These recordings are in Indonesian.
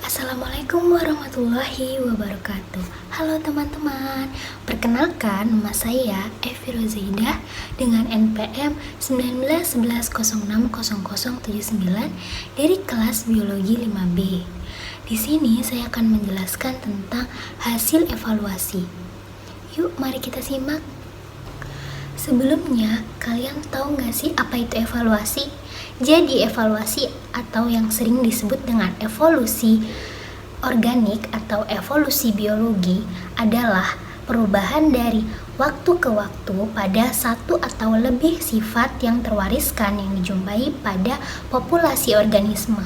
Assalamualaikum warahmatullahi wabarakatuh. Halo teman-teman, perkenalkan nama saya Evi Rozaidah dengan NPM 1911060079 dari kelas Biologi 5B. Di sini saya akan menjelaskan tentang hasil evaluasi. Yuk, mari kita simak. Sebelumnya, kalian tahu nggak sih apa itu evaluasi? Jadi evaluasi atau yang sering disebut dengan evolusi organik atau evolusi biologi adalah perubahan dari waktu ke waktu pada satu atau lebih sifat yang terwariskan yang dijumpai pada populasi organisme.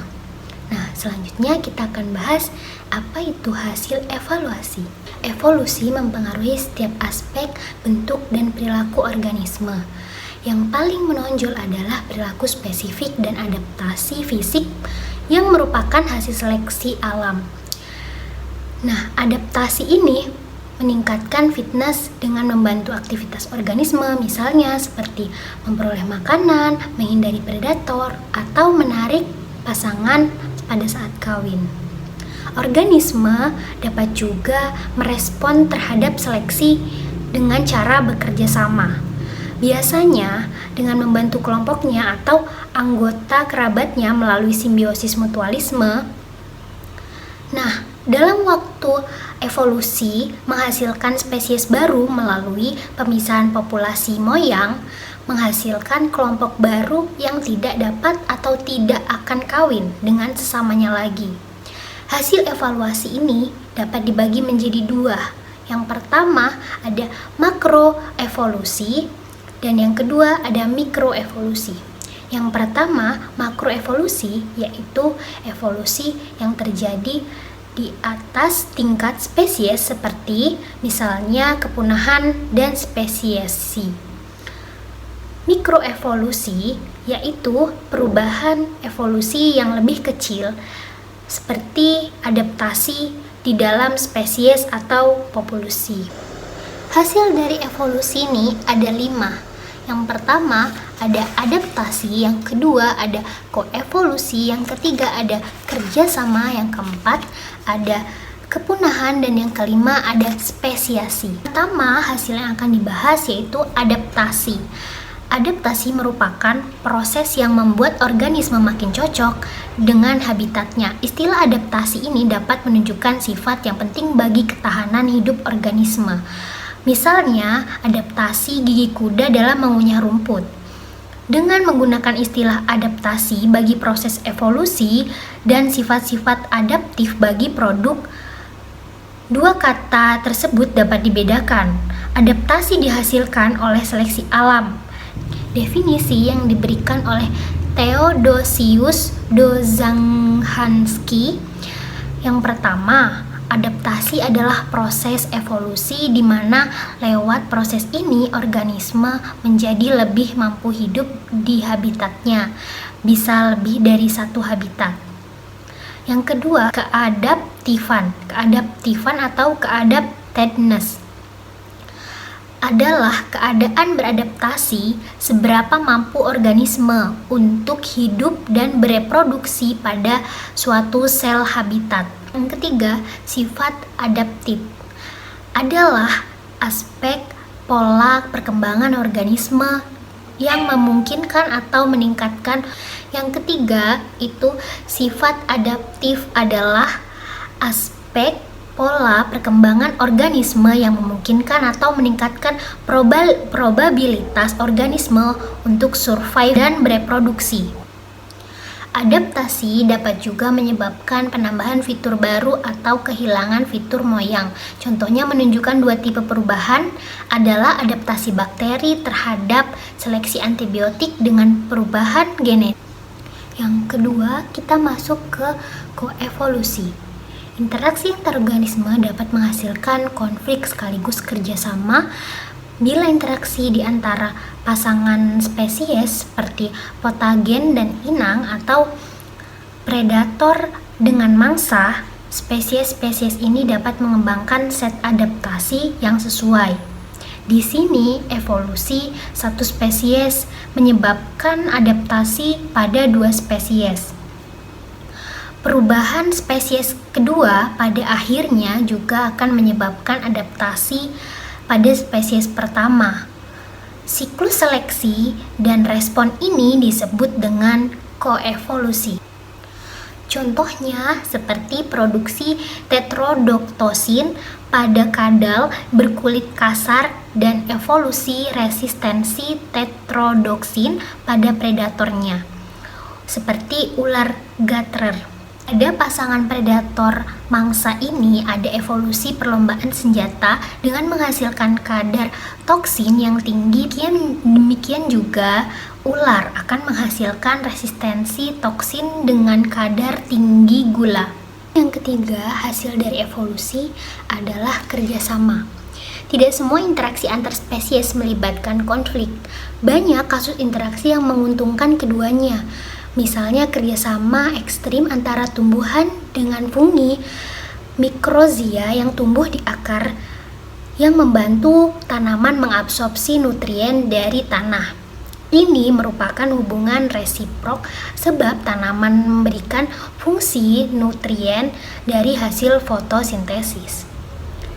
Nah, selanjutnya kita akan bahas apa itu hasil evaluasi. Evolusi mempengaruhi setiap aspek, bentuk, dan perilaku organisme. Yang paling menonjol adalah perilaku spesifik dan adaptasi fisik yang merupakan hasil seleksi alam. Nah, adaptasi ini meningkatkan fitness dengan membantu aktivitas organisme, misalnya seperti memperoleh makanan, menghindari predator, atau menarik pasangan pada saat kawin. Organisme dapat juga merespon terhadap seleksi dengan cara bekerja sama. Biasanya dengan membantu kelompoknya atau anggota kerabatnya melalui simbiosis mutualisme. Nah, dalam waktu evolusi menghasilkan spesies baru melalui pemisahan populasi moyang, menghasilkan kelompok baru yang tidak dapat atau tidak akan kawin dengan sesamanya lagi. Hasil evaluasi ini dapat dibagi menjadi dua. Yang pertama ada makroevolusi dan yang kedua ada mikroevolusi. Yang pertama, makroevolusi, yaitu evolusi yang terjadi di atas tingkat spesies seperti misalnya kepunahan dan spesiasi. Mikroevolusi yaitu perubahan evolusi yang lebih kecil seperti adaptasi di dalam spesies atau populasi. Hasil dari evolusi ini ada 5. Yang pertama ada adaptasi, yang kedua ada koevolusi, yang ketiga ada kerjasama, yang keempat ada kepunahan, dan yang kelima ada spesiasi. Pertama, hasil yang akan dibahas yaitu adaptasi. Adaptasi merupakan proses yang membuat organisme makin cocok dengan habitatnya. Istilah adaptasi ini dapat menunjukkan sifat yang penting bagi ketahanan hidup organisme. Misalnya, adaptasi gigi kuda dalam mengunyah rumput. Dengan menggunakan istilah adaptasi bagi proses evolusi dan sifat-sifat adaptif bagi produk, dua kata tersebut dapat dibedakan. Adaptasi dihasilkan oleh seleksi alam. Definisi yang diberikan oleh Theodosius Dozhansky. Yang pertama, adaptasi adalah proses evolusi di mana lewat proses ini organisme menjadi lebih mampu hidup di habitatnya, bisa lebih dari satu habitat. Yang kedua, keadaptifan atau keadaptedness adalah keadaan beradaptasi seberapa mampu organisme untuk hidup dan bereproduksi pada suatu sel habitat. Yang ketiga, sifat adaptif adalah aspek pola perkembangan organisme yang memungkinkan atau meningkatkan. Yang ketiga, itu sifat adaptif adalah aspek pola perkembangan organisme yang memungkinkan atau meningkatkan probabilitas organisme untuk survive dan bereproduksi. Adaptasi dapat juga menyebabkan penambahan fitur baru atau kehilangan fitur moyang. Contohnya menunjukkan dua tipe perubahan adalah adaptasi bakteri terhadap seleksi antibiotik dengan perubahan genetik. Yang kedua, kita masuk ke koevolusi. Interaksi antar organisme dapat menghasilkan konflik sekaligus kerjasama bila interaksi di antara pasangan spesies seperti patogen dan inang atau predator dengan mangsa. Spesies-spesies ini dapat mengembangkan set adaptasi yang sesuai. Di sini, evolusi satu spesies menyebabkan adaptasi pada dua spesies. Perubahan spesies kedua pada akhirnya juga akan menyebabkan adaptasi pada spesies pertama. Siklus seleksi dan respon ini disebut dengan koevolusi. Contohnya seperti produksi tetrodoktosin pada kadal berkulit kasar dan evolusi resistensi tetrodoksin pada predatornya, seperti ular Gatherer. Pada pasangan predator mangsa ini ada evolusi perlombaan senjata dengan menghasilkan kadar toksin yang tinggi. Demikian juga ular akan menghasilkan resistensi toksin dengan kadar tinggi gula. Yang ketiga, hasil dari evolusi adalah kerjasama. Tidak semua interaksi antar spesies melibatkan konflik. Banyak kasus interaksi yang menguntungkan keduanya. Misalnya kerjasama ekstrim antara tumbuhan dengan fungi, mikrozia yang tumbuh di akar yang membantu tanaman mengabsorpsi nutrien dari tanah. Ini merupakan hubungan resiprok sebab tanaman memberikan fungsi nutrien dari hasil fotosintesis.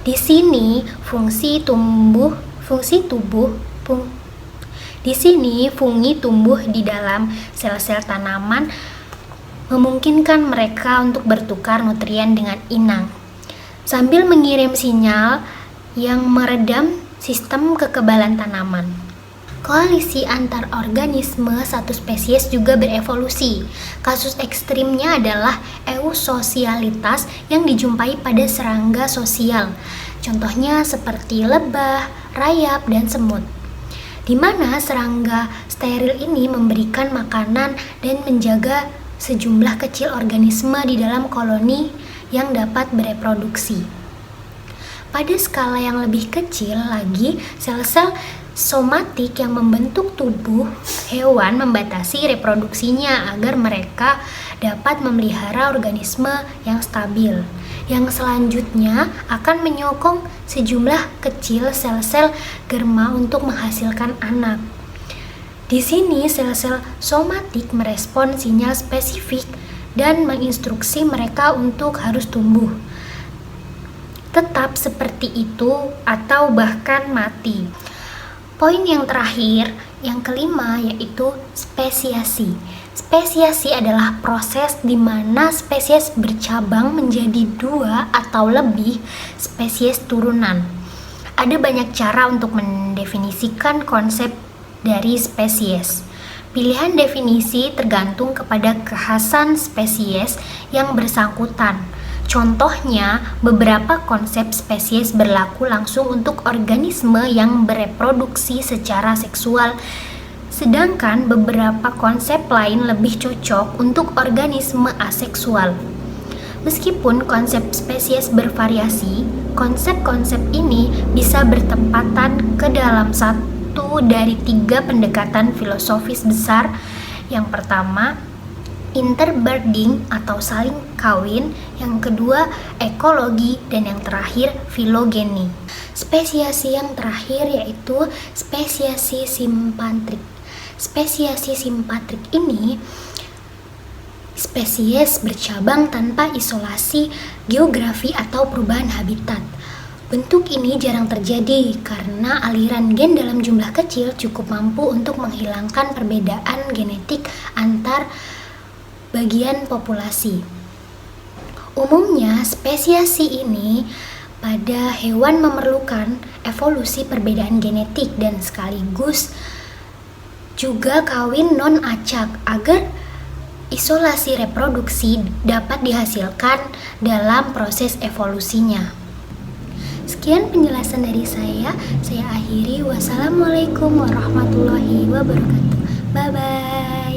Di sini fungi tumbuh di dalam sel-sel tanaman, memungkinkan mereka untuk bertukar nutrien dengan inang, sambil mengirim sinyal yang meredam sistem kekebalan tanaman. Koalisi antar organisme satu spesies juga berevolusi. Kasus ekstrimnya adalah eusosialitas yang dijumpai pada serangga sosial. Contohnya seperti lebah, rayap, dan semut, di mana serangga steril ini memberikan makanan dan menjaga sejumlah kecil organisme di dalam koloni yang dapat bereproduksi. Pada skala yang lebih kecil lagi, sel-sel somatik yang membentuk tubuh hewan membatasi reproduksinya agar mereka dapat memelihara organisme yang stabil. Yang selanjutnya akan menyokong sejumlah kecil sel-sel germa untuk menghasilkan anak. Di sini sel-sel somatik merespon sinyal spesifik dan menginstruksi mereka untuk harus tumbuh, tetap seperti itu atau bahkan mati. Poin yang terakhir, yang kelima, yaitu spesiasi. Spesiasi adalah proses di mana spesies bercabang menjadi dua atau lebih spesies turunan. Ada banyak cara untuk mendefinisikan konsep dari spesies. Pilihan definisi tergantung kepada kekhasan spesies yang bersangkutan. Contohnya, beberapa konsep spesies berlaku langsung untuk organisme yang bereproduksi secara seksual, sedangkan beberapa konsep lain lebih cocok untuk organisme aseksual. Meskipun konsep spesies bervariasi, konsep-konsep ini bisa bertempatan ke dalam satu dari tiga pendekatan filosofis besar. Yang pertama, interbreeding atau saling kawin, yang kedua ekologi, dan yang terakhir filogeni. Spesiasi yang terakhir yaitu spesiasi simpatrik. Spesiasi simpatrik ini spesies bercabang tanpa isolasi geografi atau perubahan habitat. Bentuk ini jarang terjadi karena aliran gen dalam jumlah kecil cukup mampu untuk menghilangkan perbedaan genetik antar bagian populasi. Umumnya, spesiasi ini pada hewan memerlukan evolusi perbedaan genetik dan sekaligus juga kawin non-acak agar isolasi reproduksi dapat dihasilkan dalam proses evolusinya. Sekian penjelasan dari saya akhiri. Wassalamualaikum warahmatullahi wabarakatuh. Bye-bye.